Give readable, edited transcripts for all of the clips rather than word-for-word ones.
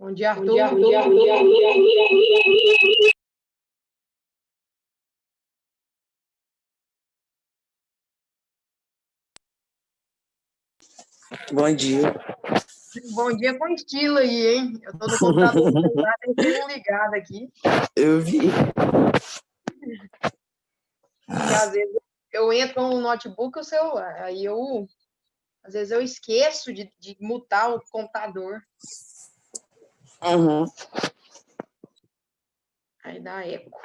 Bom dia, Arthur. Bom dia. Bom dia com estilo aí, hein? Eu tô no computador do celular, tem um ligado aqui. Eu vi. Porque às vezes eu entro no notebook e o celular. Aí às vezes eu esqueço de mutar o computador. Uhum. Aí dá eco.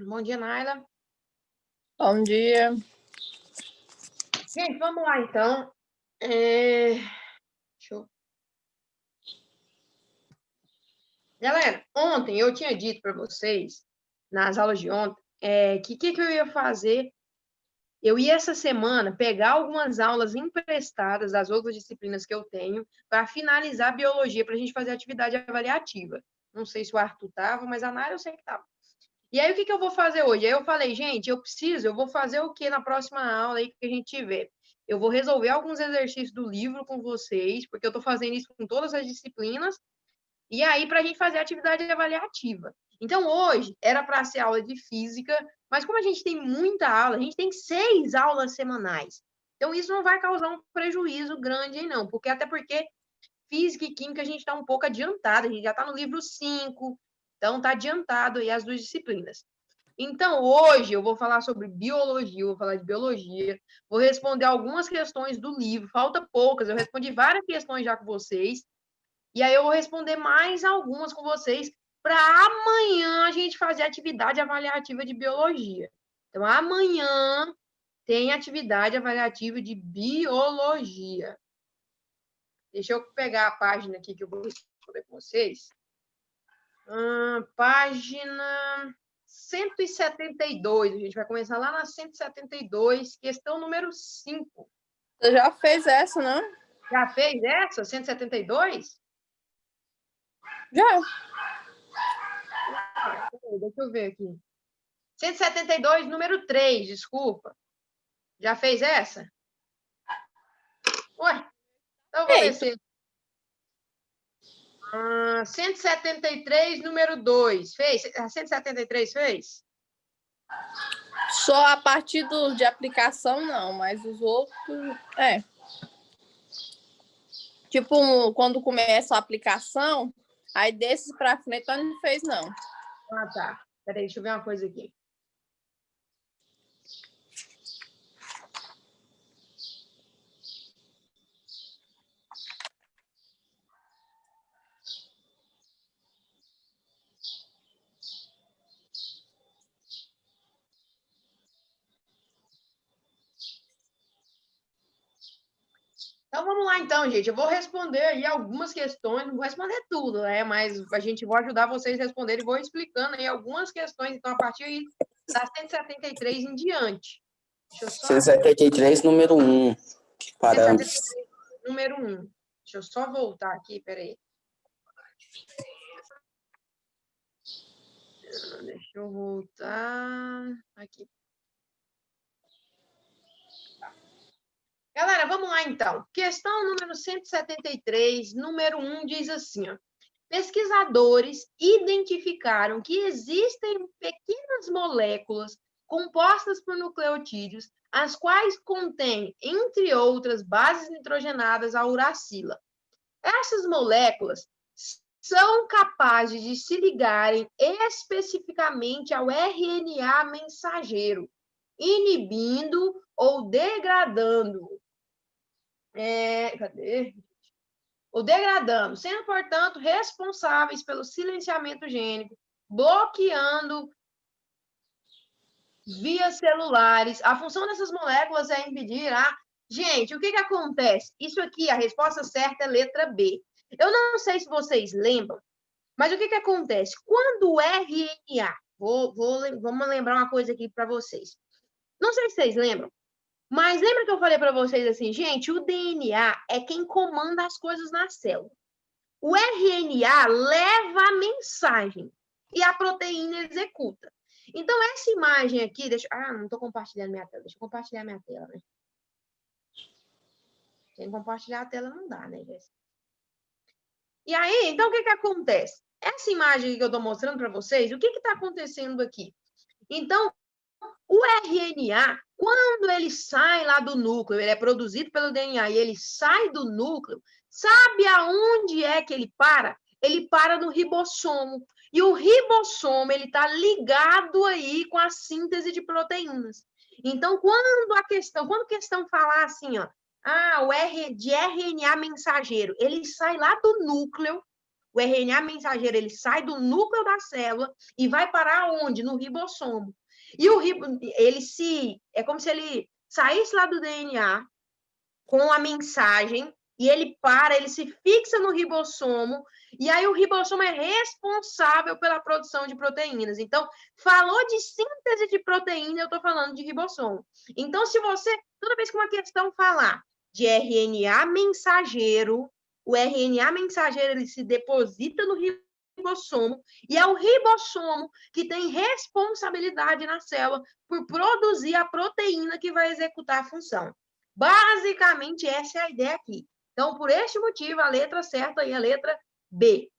Bom dia, Naila. Bom dia. Gente, vamos lá, então. Deixa eu... Galera, ontem eu tinha dito para vocês, nas aulas de ontem, que eu ia fazer. Eu ia, essa semana, pegar algumas aulas emprestadas das outras disciplinas que eu tenho para finalizar a biologia, para a gente fazer atividade avaliativa. Não sei se o Arthur estava, mas a Nara eu sei que estava. E aí, o que eu vou fazer hoje? Aí eu falei, gente, eu vou fazer o que na próxima aula aí que a gente tiver? Eu vou resolver alguns exercícios do livro com vocês, porque eu estou fazendo isso com todas as disciplinas, e aí para a gente fazer atividade avaliativa. Então, hoje era para ser aula de física, mas como a gente tem muita aula, a gente tem 6 aulas semanais. Então, isso não vai causar um prejuízo grande aí, não, até porque física e química a gente está um pouco adiantado, a gente já está no livro 5, então está adiantado aí as duas disciplinas. Então, hoje eu vou falar sobre biologia, vou falar de biologia, vou responder algumas questões do livro, falta poucas, eu respondi várias questões já com vocês, e aí eu vou responder mais algumas com vocês para amanhã a gente fazer atividade avaliativa de biologia. Então, amanhã tem atividade avaliativa de biologia. Deixa eu pegar a página aqui que eu vou responder com vocês. Página 172. A gente vai começar lá na 172, questão número 5. Você já fez essa, não? Já fez essa? 172? Já. Deixa eu ver aqui. 172, número 3, desculpa. Já fez essa? Ué, então eu vou descer. 173, número 2. Fez? A 173 fez? Só a partir de aplicação, não, mas os outros, Tipo, quando começa a aplicação, aí desses para frente não fez, não. Ah, tá. Peraí, deixa eu ver uma coisa aqui. Então, vamos lá, então, gente. Eu vou responder aí algumas questões, não vou responder tudo, né? Mas a gente vai ajudar vocês a responderem e vou explicando aí algumas questões, então, a partir aí da 173 em diante. Deixa eu só... 173, número 1. Que paramos. 173, número 1. Deixa eu só voltar aqui, peraí. Deixa eu voltar aqui. Galera, vamos lá então. Questão número 173, número 1, diz assim, ó. Pesquisadores identificaram que existem pequenas moléculas compostas por nucleotídeos, as quais contêm, entre outras, bases nitrogenadas a uracila. Essas moléculas são capazes de se ligarem especificamente ao RNA mensageiro, inibindo ou degradando. Ou degradando, sendo, portanto, responsáveis pelo silenciamento gênico, bloqueando vias celulares. A função dessas moléculas é impedir a... Gente, o que acontece? Isso aqui, a resposta certa é letra B. Eu não sei se vocês lembram, mas o que acontece? Quando o RNA... Vamos lembrar uma coisa aqui para vocês. Não sei se vocês lembram, mas lembra que eu falei para vocês assim, gente, o DNA é quem comanda as coisas na célula. O RNA leva a mensagem e a proteína executa. Então, essa imagem aqui... não estou compartilhando minha tela. Deixa eu compartilhar minha tela, né? Sem compartilhar a tela não dá, né, Jéssica? E aí, então, o que acontece? Essa imagem que eu estou mostrando para vocês, o que está acontecendo aqui? Então, o RNA, quando ele sai lá do núcleo, ele é produzido pelo DNA e ele sai do núcleo, sabe aonde é que ele para? Ele para no ribossomo. E o ribossomo, ele está ligado aí com a síntese de proteínas. Então, quando a questão falar assim, ó, de RNA mensageiro, ele sai lá do núcleo, o RNA mensageiro, ele sai do núcleo da célula e vai parar onde? No ribossomo. E é como se ele saísse lá do DNA com a mensagem e ele se fixa no ribossomo, e aí o ribossomo é responsável pela produção de proteínas. Então, falou de síntese de proteína, eu estou falando de ribossomo. Então, toda vez que uma questão falar de RNA mensageiro, o RNA mensageiro ele se deposita no ribossomo, e é o ribossomo que tem responsabilidade na célula por produzir a proteína que vai executar a função. Basicamente, essa é a ideia aqui. Então, por este motivo, a letra certa aí é a letra B.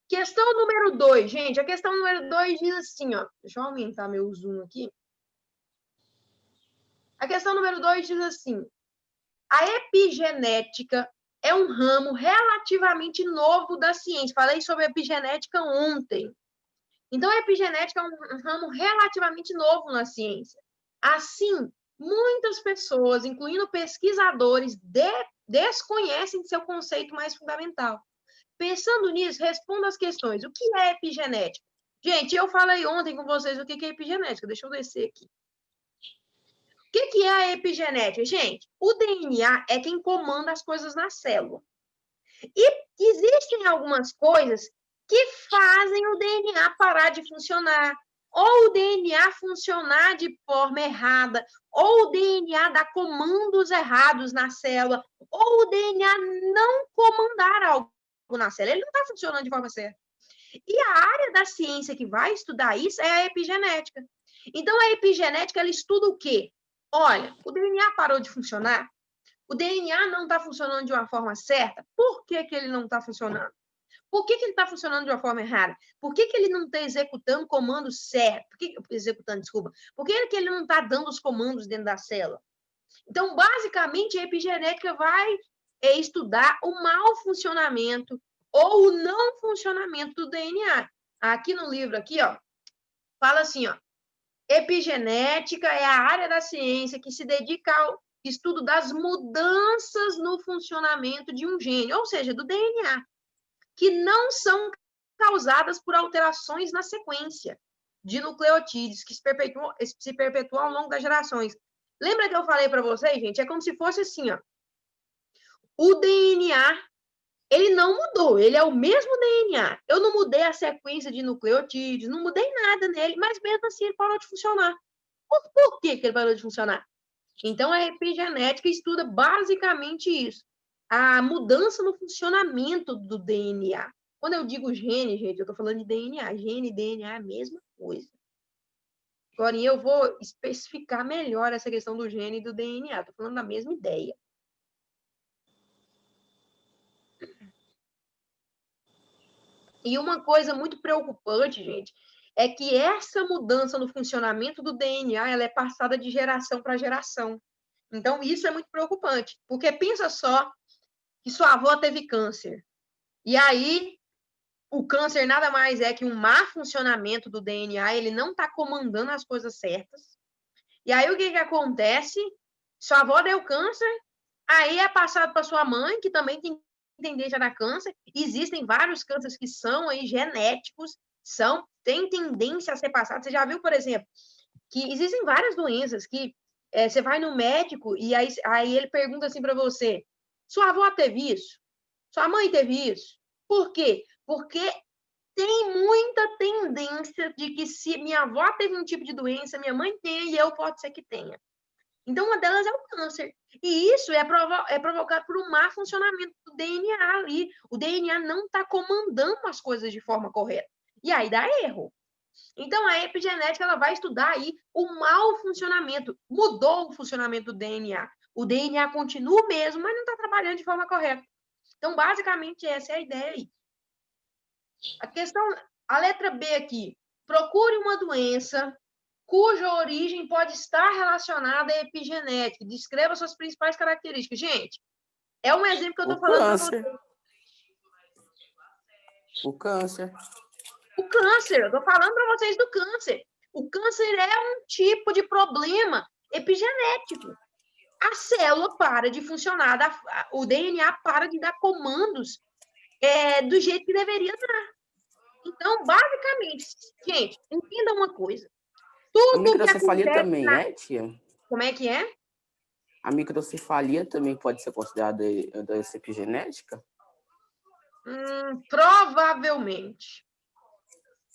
Questão número 2, gente. A questão número 2 diz assim, ó. Deixa eu aumentar meu zoom aqui. A questão número 2 diz assim: a epigenética é um ramo relativamente novo da ciência. Falei sobre epigenética ontem. Então, a epigenética é um ramo relativamente novo na ciência. Assim, muitas pessoas, incluindo pesquisadores, desconhecem seu conceito mais fundamental. Pensando nisso, responda as questões. O que é epigenética? Gente, eu falei ontem com vocês o que é epigenética. Deixa eu descer aqui. O que é a epigenética? Gente, o DNA é quem comanda as coisas na célula. E existem algumas coisas que fazem o DNA parar de funcionar, ou o DNA funcionar de forma errada, ou o DNA dar comandos errados na célula, ou o DNA não comandar algo na célula. Ele não está funcionando de forma certa. E a área da ciência que vai estudar isso é a epigenética. Então, a epigenética, ela estuda o quê? Olha, o DNA parou de funcionar, o DNA não está funcionando de uma forma certa. Por que ele não está funcionando? Por que ele está funcionando de uma forma errada? Por que ele não está executando comandos certos? Por que ele não está dando os comandos dentro da célula? Então, basicamente, a epigenética vai estudar o mau funcionamento ou o não funcionamento do DNA. Aqui no livro, aqui, ó, fala assim, ó, epigenética é a área da ciência que se dedica ao estudo das mudanças no funcionamento de um gene, ou seja, do DNA, que não são causadas por alterações na sequência de nucleotídeos que se perpetuam ao longo das gerações. Lembra que eu falei para vocês, gente? É como se fosse assim, ó. O DNA, ele não mudou, ele é o mesmo DNA. Eu não mudei a sequência de nucleotídeos, não mudei nada nele, mas mesmo assim ele parou de funcionar. Por que ele parou de funcionar? Então, a epigenética estuda basicamente isso. a mudança no funcionamento do DNA. Quando eu digo gene, gente, eu estou falando de DNA. Gene e DNA é a mesma coisa. Agora, eu vou especificar melhor essa questão do gene e do DNA. Estou falando da mesma ideia. E uma coisa muito preocupante, gente, é que essa mudança no funcionamento do DNA, ela é passada de geração para geração. Então, isso é muito preocupante, porque pensa só que sua avó teve câncer. E aí, o câncer nada mais é que um má funcionamento do DNA, ele não está comandando as coisas certas. E aí, o que acontece? Sua avó deu câncer, aí é passado para sua mãe, que também tem tendência a dar câncer. Existem vários cânceres que são aí genéticos, têm tendência a ser passados. Você já viu, por exemplo, que existem várias doenças que você vai no médico e aí ele pergunta assim para você: sua avó teve isso? Sua mãe teve isso? Por quê? Porque tem muita tendência de que se minha avó teve um tipo de doença, minha mãe tem e eu pode ser que tenha. Então, uma delas é o câncer. E isso é provocado por um má funcionamento do DNA ali. O DNA não está comandando as coisas de forma correta. E aí dá erro. Então, a epigenética ela vai estudar aí o mau funcionamento. Mudou o funcionamento do DNA. O DNA continua o mesmo, mas não está trabalhando de forma correta. Então, basicamente, essa é a ideia aí. A letra B aqui. Procure uma doença cuja origem pode estar relacionada à epigenética. Descreva suas principais características. Gente, é um exemplo que eu estou falando para vocês. O câncer. O câncer, eu estou falando para vocês do câncer. O câncer é um tipo de problema epigenético. A célula para de funcionar, o DNA para de dar comandos do jeito que deveria dar. Então, basicamente, gente, entenda uma coisa. A microcefalia também é, tia? Como é que é? A microcefalia também pode ser considerada doença epigenética? Provavelmente.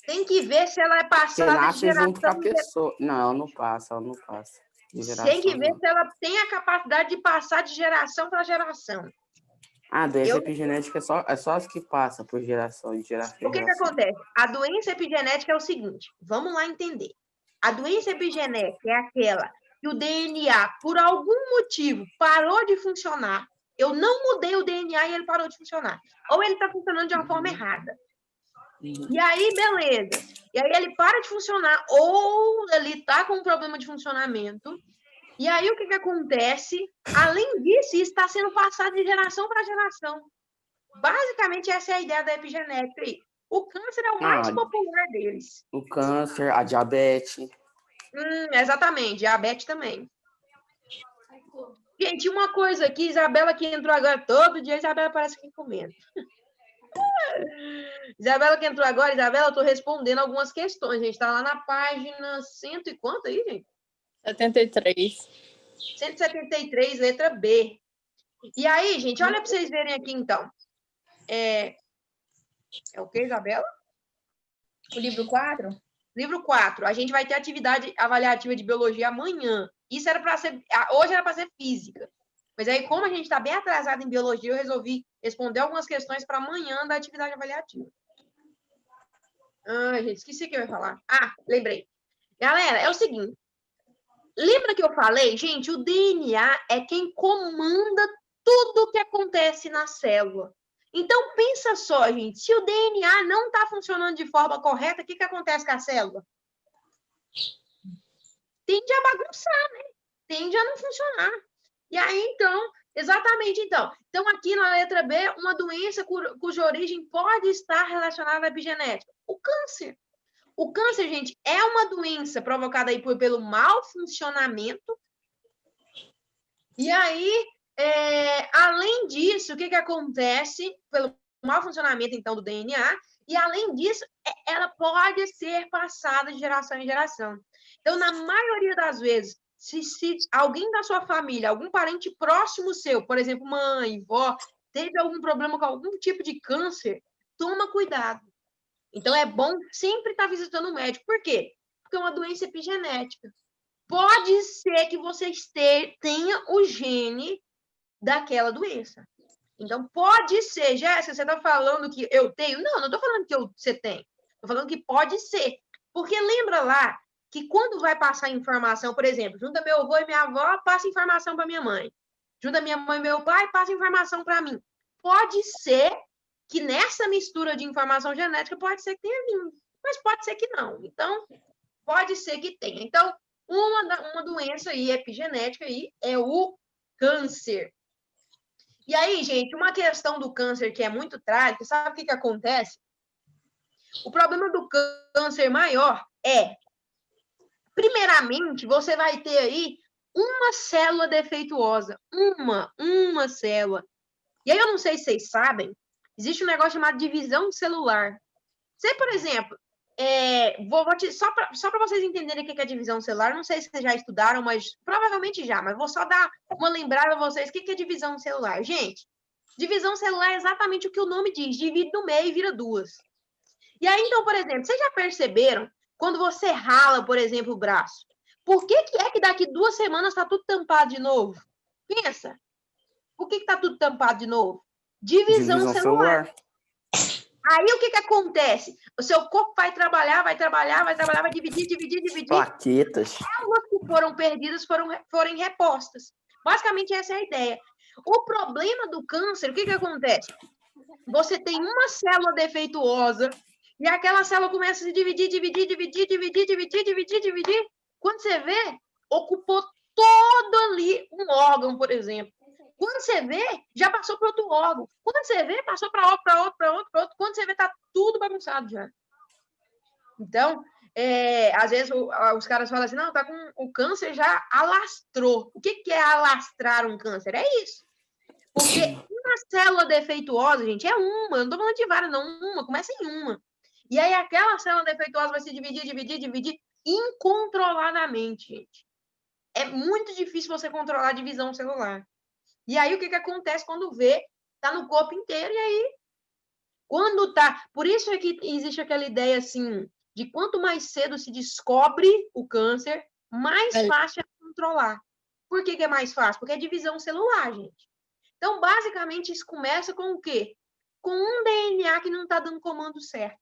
Tem que ver se ela é passada nasce de geração. Junto com a pessoa. Não, ela não passa. De geração, tem que ver se ela tem a capacidade de passar de geração para geração. A doença epigenética é só as que passam por geração e geração. O que acontece? A doença epigenética é o seguinte, vamos lá entender. A doença epigenética é aquela que o DNA, por algum motivo, parou de funcionar. Eu não mudei o DNA e ele parou de funcionar. Ou ele está funcionando de uma forma errada. E aí, beleza. E aí ele para de funcionar, ou ele está com um problema de funcionamento. E aí, o que acontece? Além disso, isso está sendo passado de geração para geração. Basicamente, essa é a ideia da epigenética aí. O câncer é o mais popular deles. O câncer, a diabetes. Exatamente, diabetes também. Gente, uma coisa aqui, Isabela que entrou agora, todo dia Isabela parece que comendo. Isabela que entrou agora, Isabela, eu estou respondendo algumas questões. A gente está lá na página 100 e quanto aí, gente? 73. 173, letra B. E aí, gente, olha para vocês verem aqui, então. É o que, Isabela? O livro 4? Livro 4. A gente vai ter atividade avaliativa de biologia amanhã. Isso era para ser... Hoje era para ser física. Mas aí, como a gente está bem atrasado em biologia, eu resolvi responder algumas questões para amanhã da atividade avaliativa. Gente, esqueci o que eu ia falar. Lembrei. Galera, é o seguinte. Lembra que eu falei? Gente, o DNA é quem comanda tudo o que acontece na célula. Então, pensa só, gente. Se o DNA não está funcionando de forma correta, o que acontece com a célula? Tende a bagunçar, né? Tende a não funcionar. E aí, então, exatamente, então. Então, aqui na letra B, uma doença cuja origem pode estar relacionada à epigenética. O câncer. O câncer, gente, é uma doença provocada aí pelo mau funcionamento. E aí, além disso, o que acontece pelo mau funcionamento, então, do DNA? E, além disso, ela pode ser passada de geração em geração. Então, na maioria das vezes, se alguém da sua família, algum parente próximo seu, por exemplo, mãe, vó, teve algum problema com algum tipo de câncer, toma cuidado. Então, é bom sempre estar visitando o médico. Por quê? Porque é uma doença epigenética. Pode ser que você tenha o gene daquela doença. Então, pode ser. Jéssica, você está falando que eu tenho? Não estou falando que você tem. Estou falando que pode ser. Porque lembra lá que quando vai passar informação, por exemplo, junta meu avô e minha avó, passa informação para minha mãe. Junta minha mãe e meu pai, passa informação para mim. Pode ser que nessa mistura de informação genética, pode ser que tenha vindo. Mas pode ser que não. Então, pode ser que tenha. Então, uma doença aí, epigenética aí, é o câncer. E aí, gente, uma questão do câncer que é muito trágica, sabe o que acontece? O problema do câncer maior é, primeiramente, você vai ter aí uma célula defeituosa. Uma célula. E aí, eu não sei se vocês sabem, existe um negócio chamado divisão celular. Você, por exemplo, só para vocês entenderem o que é divisão celular, não sei se vocês já estudaram, mas provavelmente já, mas vou só dar uma lembrada a vocês. O que é divisão celular? Gente, divisão celular é exatamente o que o nome diz, divide no meio e vira duas. E aí, então, por exemplo, vocês já perceberam, quando você rala, por exemplo, o braço, por que é que daqui 2 semanas está tudo tampado de novo? Pensa. Por que está tudo tampado de novo? Divisão celular. Aí o que acontece? O seu corpo vai trabalhar, vai dividir. Plaquetas. Células que foram perdidas forem repostas. Basicamente, essa é a ideia. O problema do câncer, o que acontece? Você tem uma célula defeituosa e aquela célula começa a se dividir. Quando você vê, ocupou todo ali um órgão, por exemplo. Quando você vê, já passou para outro órgão. Quando você vê, passou para outro. Quando você vê, está tudo bagunçado já. Então, às vezes os caras falam assim, não, tá com o câncer já alastrou. O que é alastrar um câncer? É isso. Porque uma célula defeituosa, gente, é uma. Eu não estou falando de várias, não. Uma, começa em uma. E aí aquela célula defeituosa vai se dividir incontroladamente, gente. É muito difícil você controlar a divisão celular. E aí, o que acontece quando vê? Tá no corpo inteiro, e aí, quando tá... Por isso é que existe aquela ideia, assim, de quanto mais cedo se descobre o câncer, mais fácil é controlar. Por que é mais fácil? Porque é divisão celular, gente. Então, basicamente, isso começa com o quê? Com um DNA que não tá dando comando certo.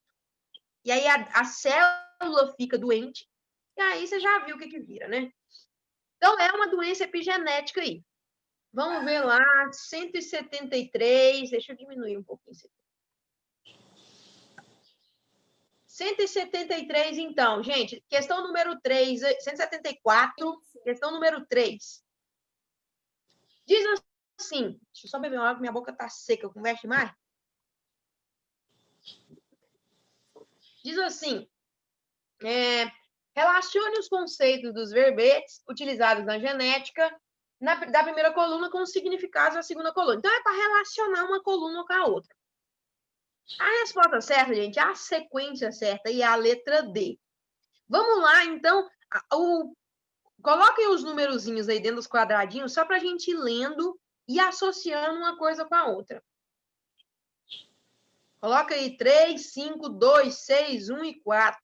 E aí, a célula fica doente, e aí você já viu o que vira, né? Então, é uma doença epigenética aí. Vamos ver lá, 173, deixa eu diminuir um pouquinho. 173, então, gente, questão número 3, 174, questão número 3. Diz assim, deixa eu só beber uma água, minha boca tá seca, converse mais. Diz assim, relacione os conceitos dos verbetes utilizados na genética da primeira coluna com os significados da segunda coluna. Então, é para relacionar uma coluna com a outra. A resposta certa, gente, é a sequência certa e é a letra D. Vamos lá, então. Coloquem os numerozinhos aí dentro dos quadradinhos só para a gente ir lendo e associando uma coisa com a outra. Coloca aí 3, 5, 2, 6, 1 e 4.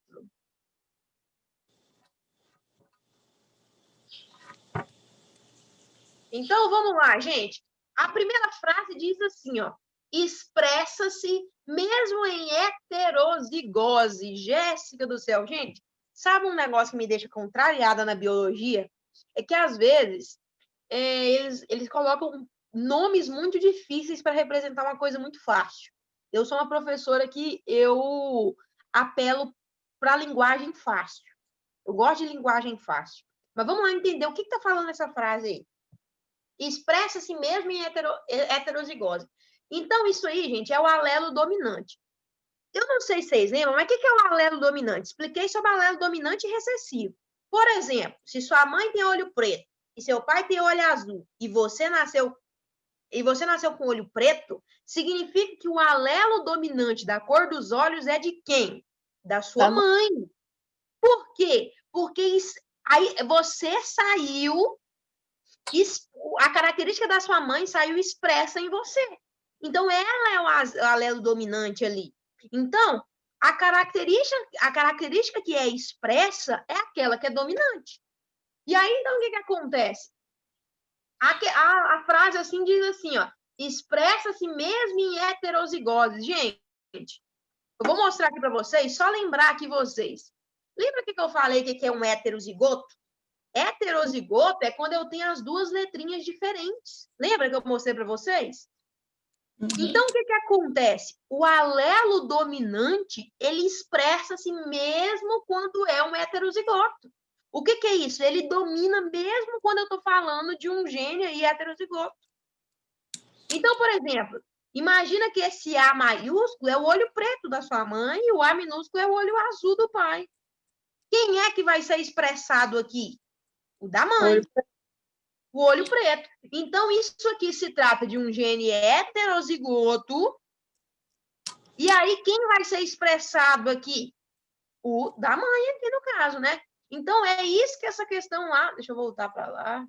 Então, vamos lá, gente. A primeira frase diz assim, ó. Expressa-se mesmo em heterozigose. Jéssica do céu, gente, sabe um negócio que me deixa contrariada na biologia? É que, às vezes, eles colocam nomes muito difíceis para representar uma coisa muito fácil. Eu sou uma professora que eu apelo para a linguagem fácil. Eu gosto de linguagem fácil. Mas vamos lá entender o que está falando essa frase aí. Expressa-se mesmo em heterozigose. Então, isso aí, gente, é o alelo dominante. Eu não sei se vocês lembram, mas o que é o alelo dominante? Expliquei sobre o alelo dominante e recessivo. Por exemplo, se sua mãe tem olho preto e seu pai tem olho azul e você nasceu com olho preto, significa que o alelo dominante da cor dos olhos é de quem? Da sua mãe. Por quê? Porque aí você saiu, a característica da sua mãe saiu expressa em você. Então, ela é o alelo dominante ali. Então, a característica que é expressa é aquela que é dominante. E aí, então, o que acontece? A frase assim diz assim, ó. expressa-se mesmo em heterozigose. Gente, eu vou mostrar aqui para vocês, só lembrar aqui vocês. Lembra que eu falei que é um heterozigoto? Heterozigoto é quando eu tenho as duas letrinhas diferentes. Lembra que eu mostrei para vocês? Então, o que acontece? O alelo dominante, ele expressa-se mesmo quando é um heterozigoto. O que é isso? Ele domina mesmo quando eu estou falando de um gene aí heterozigoto. Então, por exemplo, imagina que esse A maiúsculo é o olho preto da sua mãe e o A minúsculo é o olho azul do pai. Quem é que vai ser expressado aqui? O da mãe. O olho preto. Então, isso aqui se trata de um gene heterozigoto. E aí, quem vai ser expressado aqui? O da mãe aqui, no caso, né? Então, é isso que essa questão lá... Deixa eu voltar para lá.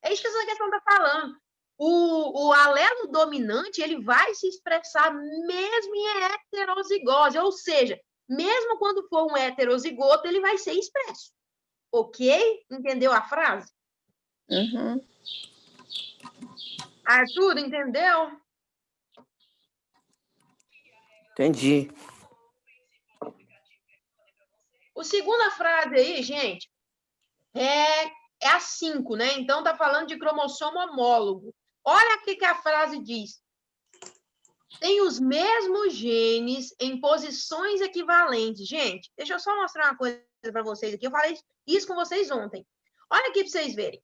É isso que essa questão está falando. O alelo dominante, ele vai se expressar mesmo em heterozigose. Ou seja, mesmo quando for um heterozigoto, ele vai ser expresso. Ok? Entendeu a frase? Uhum. Arthur, entendeu? Entendi. A segunda frase aí, gente, é a 5, né? Então, tá falando de cromossomo homólogo. Olha o que a frase diz. Tem os mesmos genes em posições equivalentes. Gente, deixa eu só mostrar uma coisa para vocês aqui. Eu falei isso com vocês ontem. Olha aqui para vocês verem.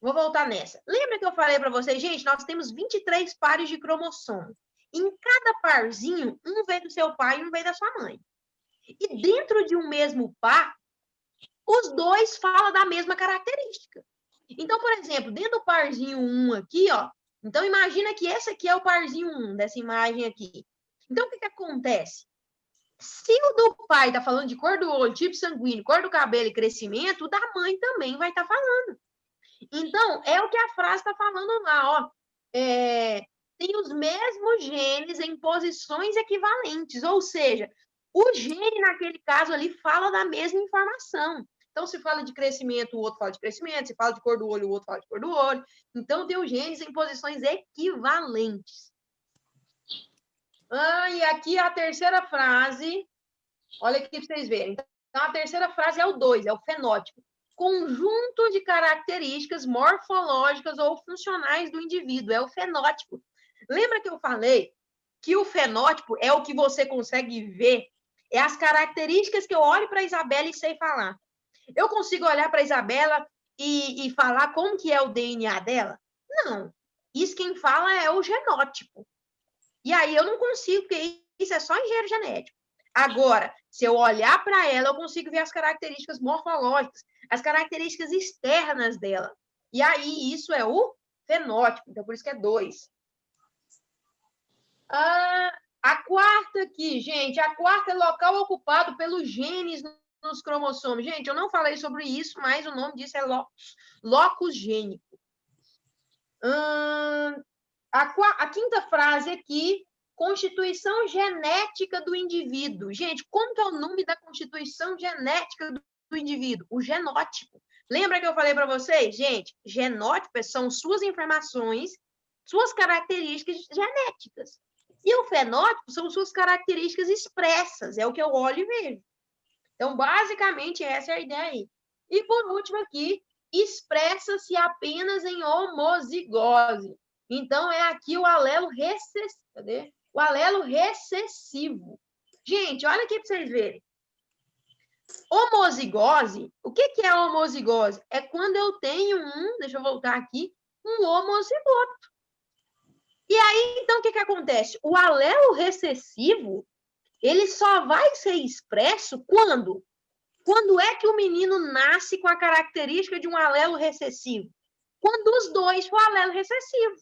Vou voltar nessa. Lembra que eu falei para vocês, gente, nós temos 23 pares de cromossomo. Em cada parzinho, um veio do seu pai e um veio da sua mãe. E dentro de um mesmo par, os dois falam da mesma característica. Então, por exemplo, dentro do parzinho 1 aqui, ó, então imagina que esse aqui é o parzinho 1 dessa imagem aqui. Então, o que acontece? Se o do pai está falando de cor do olho, tipo sanguíneo, cor do cabelo e crescimento, o da mãe também vai estar falando. Então, é o que a frase está falando lá, ó. Tem os mesmos genes em posições equivalentes, ou seja, o gene, naquele caso ali, fala da mesma informação. Então, se fala de crescimento, o outro fala de crescimento. Se fala de cor do olho, o outro fala de cor do olho. Então, tem os genes em posições equivalentes. E aqui a terceira frase. Olha aqui para vocês verem. Então, a terceira frase é o 2, é o fenótipo. Conjunto de características morfológicas ou funcionais do indivíduo. É o fenótipo. Lembra que eu falei que o fenótipo é o que você consegue ver? É as características que eu olho para a Isabela e sei falar. Eu consigo olhar para a Isabela e falar como que é o DNA dela? Não. Isso quem fala é o genótipo. E aí eu não consigo, porque isso é só engenheiro genético. Agora, se eu olhar para ela, eu consigo ver as características morfológicas, as características externas dela. E aí isso é o fenótipo. Então, por isso que é 2. A quarta aqui, gente, a quarta é local ocupado pelos genes nos cromossomos. Gente, eu não falei sobre isso, mas o nome disso é locus gênico. A quinta frase aqui, constituição genética do indivíduo. Gente, como que é o nome da constituição genética do indivíduo? O genótipo. Lembra que eu falei para vocês? Gente, genótipo são suas informações, suas características genéticas. E o fenótipo são suas características expressas, é o que eu olho e vejo. Então, basicamente, essa é a ideia aí. E, por último, aqui, expressa-se apenas em homozigose. Então, é aqui o alelo recessivo. Cadê? O alelo recessivo. Gente, olha aqui para vocês verem. Homozigose, o que é homozigose? É quando eu tenho deixa eu voltar aqui, um homozigoto. E aí, então, o que acontece? O alelo recessivo, ele só vai ser expresso quando? Quando é que o menino nasce com a característica de um alelo recessivo? Quando os dois for alelo recessivo.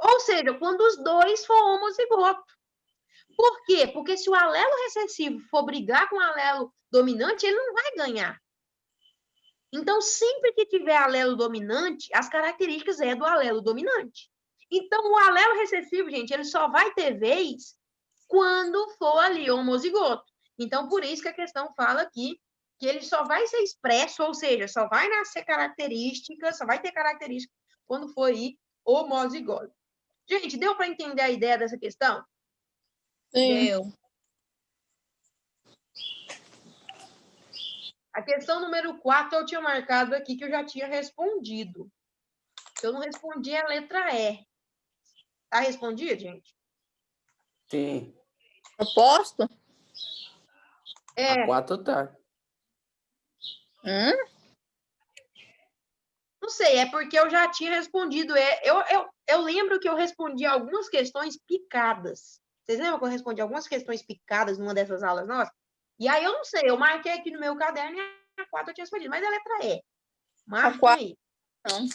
Ou seja, quando os dois for homozigoto. Por quê? Porque se o alelo recessivo for brigar com o alelo dominante, ele não vai ganhar. Então, sempre que tiver alelo dominante, as características é do alelo dominante. Então, o alelo recessivo, gente, ele só vai ter vez quando for ali homozigoto. Então, por isso que a questão fala aqui que ele só vai ser expresso, ou seja, só vai nascer característica, só vai ter característica quando for aí homozigose. Gente, deu para entender a ideia dessa questão? Sim. Deu. A questão número 4 eu tinha marcado aqui que eu já tinha respondido. Eu não respondi a letra E. Tá respondido, gente? Sim. Proposto? A 4 tá. Não sei, é porque eu já tinha respondido. Eu lembro que eu respondi algumas questões picadas. Vocês lembram que eu respondi algumas questões picadas numa dessas aulas nossas? E aí eu não sei, eu marquei aqui no meu caderno e a 4 eu tinha respondido, mas a letra E. Marquem quatro. aí. Não.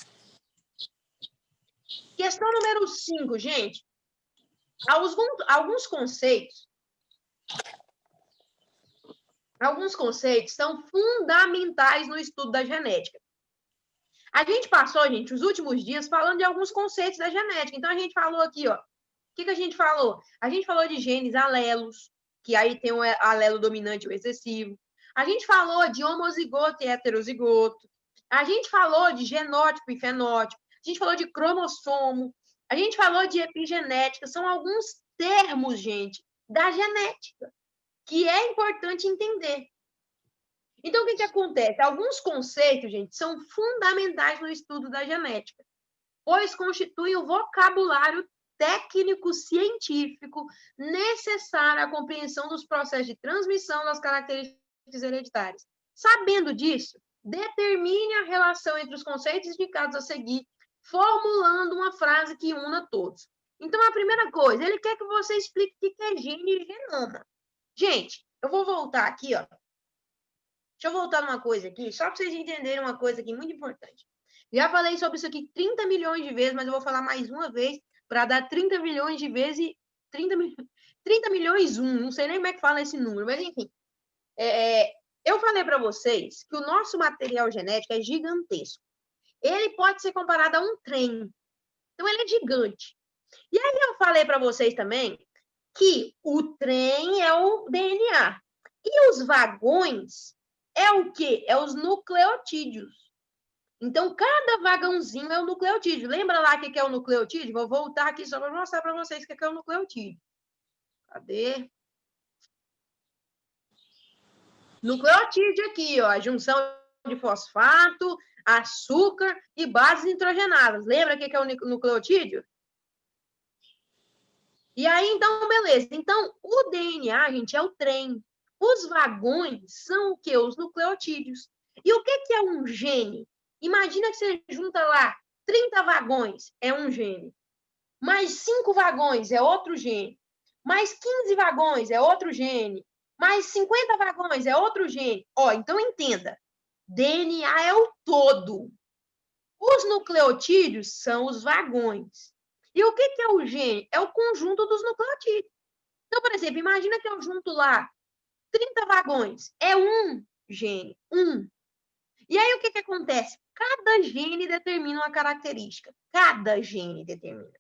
Questão número 5, gente. Alguns conceitos são fundamentais no estudo da genética. A gente passou, gente, os últimos dias falando de alguns conceitos da genética. Então, a gente falou aqui, ó. O que a gente falou? A gente falou de genes alelos, que aí tem o alelo dominante e o recessivo. A gente falou de homozigoto e heterozigoto. A gente falou de genótipo e fenótipo. A gente falou de cromossomo. A gente falou de epigenética. São alguns termos, gente, da genética, que é importante entender. Então, o que acontece? Alguns conceitos, gente, são fundamentais no estudo da genética, pois constituem o vocabulário técnico-científico necessário à compreensão dos processos de transmissão das características hereditárias. Sabendo disso, determine a relação entre os conceitos indicados a seguir, formulando uma frase que una todos. Então, a primeira coisa, ele quer que você explique o que é gene e genoma. Gente, eu vou voltar aqui, ó. Deixa eu voltar numa coisa aqui, só para vocês entenderem uma coisa aqui muito importante. Já falei sobre isso aqui 30 milhões de vezes, mas eu vou falar mais uma vez para dar 30 milhões de vezes 30 milhões não sei nem como é que fala esse número, mas enfim. Eu falei para vocês que o nosso material genético é gigantesco. Ele pode ser comparado a um trem. Então, ele é gigante. E aí eu falei para vocês também que o trem é o DNA. E os vagões é o quê? É os nucleotídeos. Então, cada vagãozinho é um nucleotídeo. Lembra lá o que é o nucleotídeo? Vou voltar aqui só para mostrar para vocês o que é o nucleotídeo. Cadê? Nucleotídeo aqui, ó. A junção de fosfato, açúcar e bases nitrogenadas. Lembra o que é o nucleotídeo? E aí, então, beleza. Então, o DNA, gente, é o trem. Os vagões são o quê? Os nucleotídeos. E o que é um gene? Imagina que você junta lá 30 vagões, é um gene. Mais 5 vagões, é outro gene. Mais 15 vagões, é outro gene. Mais 50 vagões, é outro gene. Ó, então entenda. DNA é o todo. Os nucleotídeos são os vagões. E o que é o gene? É o conjunto dos nucleotídeos. Então, por exemplo, imagina que eu junto lá 30 vagões. É um gene. E aí, o que acontece? Cada gene determina uma característica. Cada gene determina.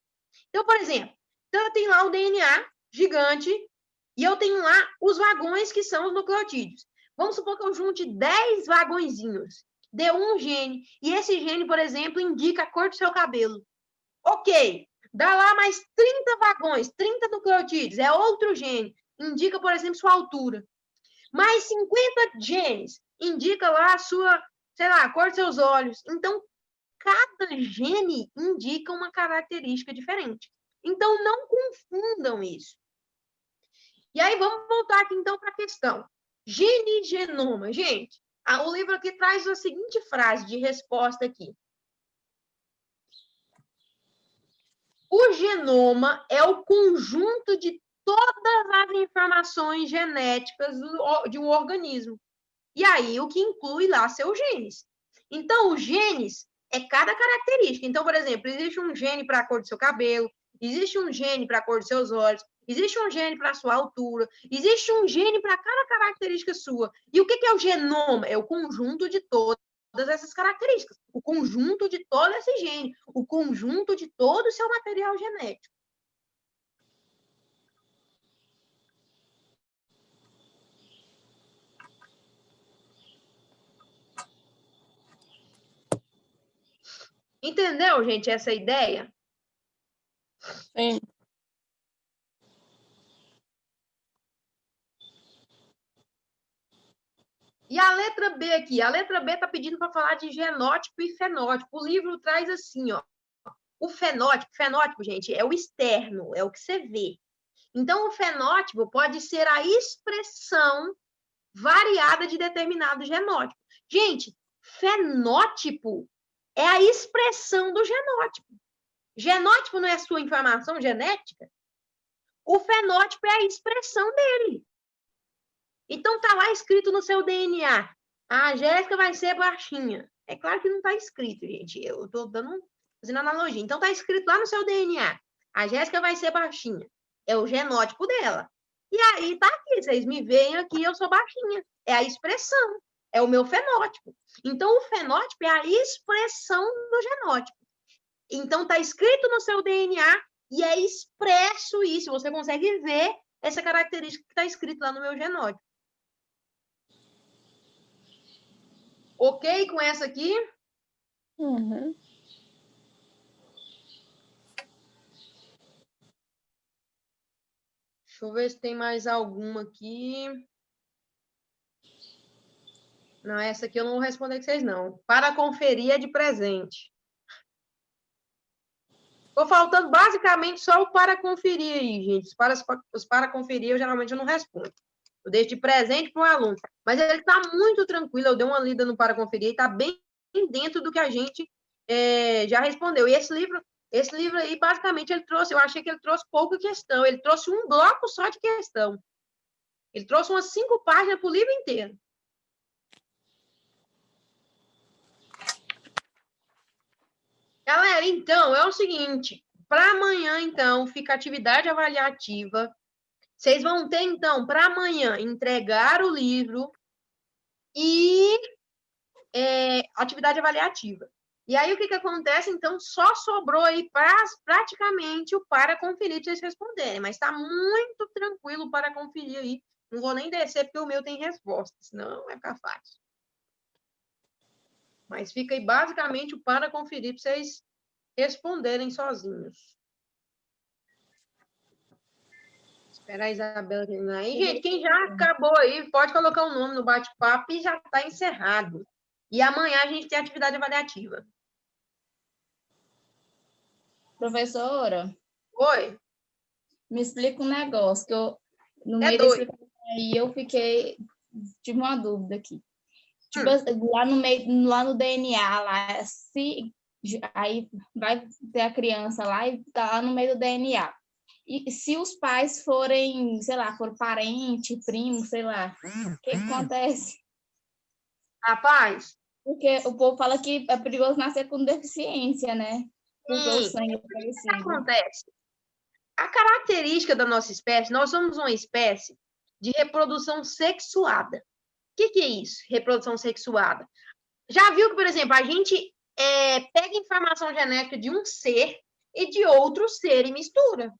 Então, por exemplo, eu tenho lá o DNA gigante e eu tenho lá os vagões que são os nucleotídeos. Vamos supor que eu junte 10 vagõezinhos. Dê um gene. E esse gene, por exemplo, indica a cor do seu cabelo. Ok. Dá lá mais 30 vagões, 30 nucleotídeos. É outro gene. Indica, por exemplo, sua altura. Mais 50 genes. Indica lá a sua, sei lá, a cor dos seus olhos. Então, cada gene indica uma característica diferente. Então, não confundam isso. E aí, vamos voltar aqui, então, para a questão. Gene e genoma. Gente, o livro aqui traz a seguinte frase de resposta aqui. O genoma é o conjunto de todas as informações genéticas de um organismo. E aí, o que inclui lá seus genes. Então, os genes é cada característica. Então, por exemplo, existe um gene para a cor do seu cabelo, existe um gene para a cor dos seus olhos, existe um gene para a sua altura, existe um gene para cada característica sua. E o que é o genoma? É o conjunto de todas essas características, o conjunto de todo esse gene, o conjunto de todo o seu material genético. Entendeu, gente, essa ideia? Sim. E a letra B aqui? A letra B está pedindo para falar de genótipo e fenótipo. O livro traz assim, ó. O fenótipo, gente, é o externo, é o que você vê. Então, o fenótipo pode ser a expressão variada de determinado genótipo. Gente, fenótipo é a expressão do genótipo. Genótipo não é a sua informação genética? O fenótipo é a expressão dele. Então, tá lá escrito no seu DNA. A Jéssica vai ser baixinha. É claro que não está escrito, gente. Eu estou fazendo analogia. Então, tá escrito lá no seu DNA. A Jéssica vai ser baixinha. É o genótipo dela. E aí, tá aqui. Vocês me veem aqui, eu sou baixinha. É a expressão. É o meu fenótipo. Então, o fenótipo é a expressão do genótipo. Então, tá escrito no seu DNA e é expresso isso. Você consegue ver essa característica que está escrito lá no meu genótipo. Ok com essa aqui? Uhum. Deixa eu ver se tem mais alguma aqui. Não, essa aqui eu não vou responder com vocês, não. Para conferir é de presente. Ficou faltando basicamente só o para conferir aí, gente. Os para conferir eu geralmente não respondo. Eu deixo de presente para o aluno. Mas ele está muito tranquilo. Eu dei uma lida no para conferir e está bem dentro do que a gente já respondeu. E esse livro aí, basicamente, ele trouxe... Eu achei que ele trouxe pouca questão. Ele trouxe um bloco só de questão. Ele trouxe umas 5 páginas para o livro inteiro. Galera, então, é o seguinte. Para amanhã, então, fica atividade avaliativa. Vocês vão ter, então, para amanhã, entregar o livro e atividade avaliativa. E aí, o que acontece? Então, só sobrou aí praticamente o para conferir para vocês responderem. Mas está muito tranquilo para conferir aí. Não vou nem descer, porque o meu tem resposta, senão vai ficar fácil. Mas fica aí basicamente o para conferir para vocês responderem sozinhos. Espera a Isabela terminar aí. Gente, quem já acabou aí, pode colocar o nome no bate-papo e já está encerrado. E amanhã a gente tem atividade avaliativa. Professora, Oi? me explica um negócio, que eu, no meio doido. desse aí, eu tive uma dúvida aqui. Tipo, lá no DNA, lá, aí vai ter a criança lá e tá lá no meio do DNA. E se os pais forem, sei lá, for parente, primo, sei lá, o que acontece? Rapaz, Porque o povo fala que é perigoso nascer com deficiência, né? Porque o sangue é o que parecido. acontece? A característica da nossa espécie, nós somos uma espécie de reprodução sexuada. O que é isso, reprodução sexuada? Já viu que, por exemplo, a gente pega informação genética de um ser e de outro ser e mistura.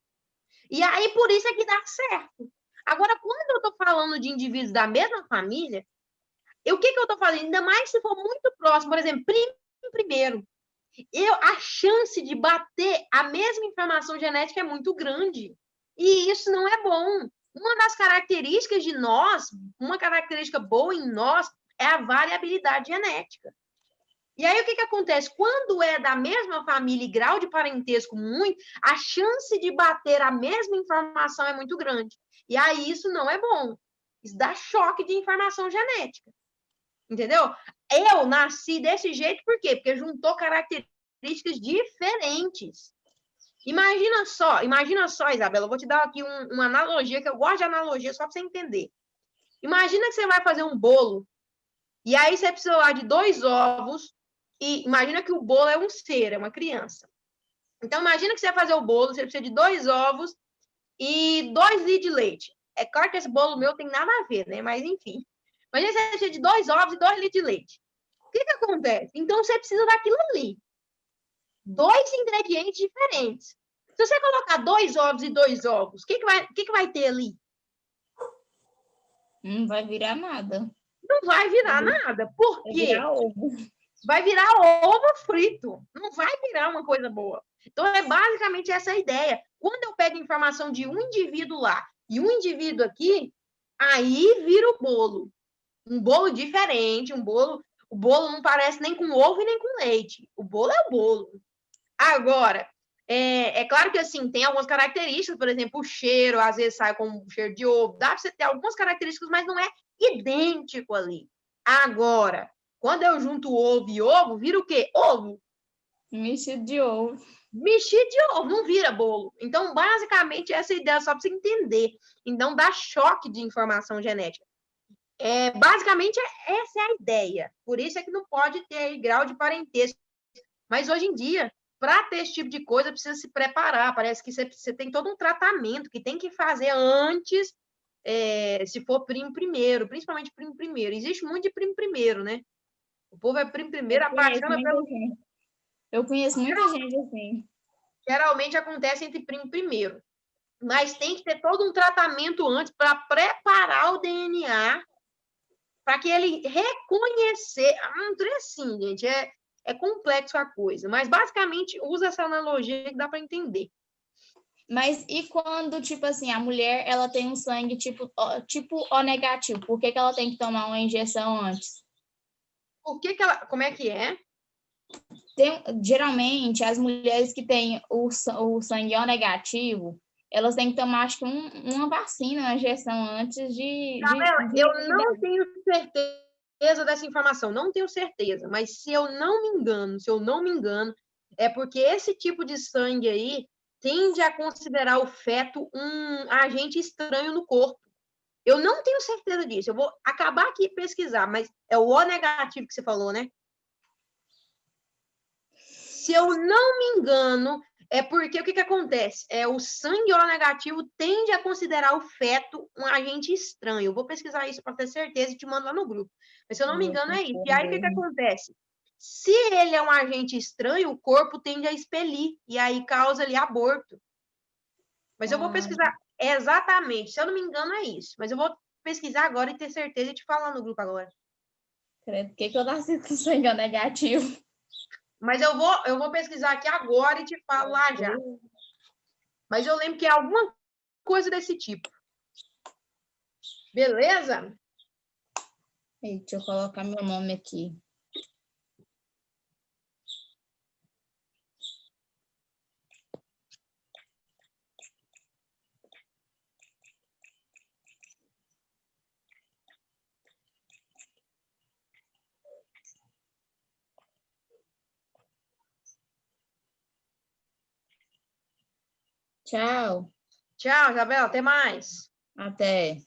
E aí, por isso é que dá certo. Agora, quando eu estou falando de indivíduos da mesma família, o que eu estou fazendo? Ainda mais se for muito próximo, por exemplo, primo primeiro. A chance de bater a mesma informação genética é muito grande. E isso não é bom. Uma das características de nós, uma característica boa em nós, é a variabilidade genética. E aí, o que acontece? Quando é da mesma família e grau de parentesco muito, a chance de bater a mesma informação é muito grande. E aí, isso não é bom. Isso dá choque de informação genética. Entendeu? Eu nasci desse jeito, por quê? Porque juntou características diferentes. Imagina só, Isabela, eu vou te dar aqui uma analogia, que eu gosto de analogia só para você entender. Imagina que você vai fazer um bolo, e aí você precisa lá de 2 ovos, e imagina que o bolo é um ser, é uma criança. Então, imagina que você vai fazer o bolo, você precisa de 2 ovos e 2 litros de leite. É claro que esse bolo meu tem nada a ver, né? Mas, enfim. Imagina que você precisa de 2 ovos e 2 litros de leite. O que acontece? Então, você precisa daquilo ali. 2 ingredientes diferentes. Se você colocar 2 ovos e 2 ovos, o que vai ter ali? Não vai virar nada. Não vai virar nada. Por quê? Vai virar ovo. Vai virar ovo frito. Não vai virar uma coisa boa. Então, é basicamente essa a ideia. Quando eu pego informação de um indivíduo lá e um indivíduo aqui, aí vira o bolo. Um bolo diferente, o bolo não parece nem com ovo e nem com leite. O bolo é o bolo. Agora, é claro que assim, tem algumas características, por exemplo, o cheiro, às vezes sai com um cheiro de ovo, dá para você ter algumas características, mas não é idêntico ali. Agora, quando eu junto ovo e ovo, vira o quê? Ovo. Mexido de ovo. Mexido de ovo, não vira bolo. Então, basicamente, essa ideia só para você entender. Então, dá choque de informação genética. Basicamente, essa é a ideia. Por isso é que não pode ter grau de parentesco. Mas hoje em dia, para ter esse tipo de coisa, precisa se preparar. Parece que você tem todo um tratamento que tem que fazer antes, se for primo primeiro, principalmente primo primeiro. Existe muito de primo primeiro, né? O povo é primo primeiro, apaixona pelo. Eu conheço muita gente assim. Geralmente acontece entre primo primeiro. Mas tem que ter todo um tratamento antes para preparar o DNA para que ele reconhecer. Não é assim, gente. É complexo a coisa, mas basicamente usa essa analogia que dá para entender. Mas e quando, tipo assim, a mulher ela tem um sangue tipo O negativo, por que ela tem que tomar uma injeção antes? Por que ela. Como é que é? Geralmente, as mulheres que têm o sangue O negativo, elas têm que tomar, acho que uma vacina, uma injeção antes de eu não tenho certeza dessa informação, não tenho certeza, mas se eu não me engano, é porque esse tipo de sangue aí tende a considerar o feto um agente estranho no corpo. Eu não tenho certeza disso. Eu vou acabar aqui e pesquisar, mas é o O negativo que você falou, né? Se eu não me engano, é porque o que acontece? O sangue O negativo tende a considerar o feto um agente estranho. Eu vou pesquisar isso para ter certeza e te mando lá no grupo. Mas se eu não me engano, é isso. E aí o que acontece? Se ele é um agente estranho, o corpo tende a expelir e aí causa ali aborto. Mas eu vou pesquisar exatamente. Se eu não me engano, é isso. Mas eu vou pesquisar agora e ter certeza e te falar no grupo agora. Credo, por que eu nasci com sangue O negativo? Mas eu vou pesquisar aqui agora e te falo lá já. Mas eu lembro que é alguma coisa desse tipo. Beleza? Deixa eu colocar meu nome aqui. Tchau. Tchau, Isabel. Até mais. Até.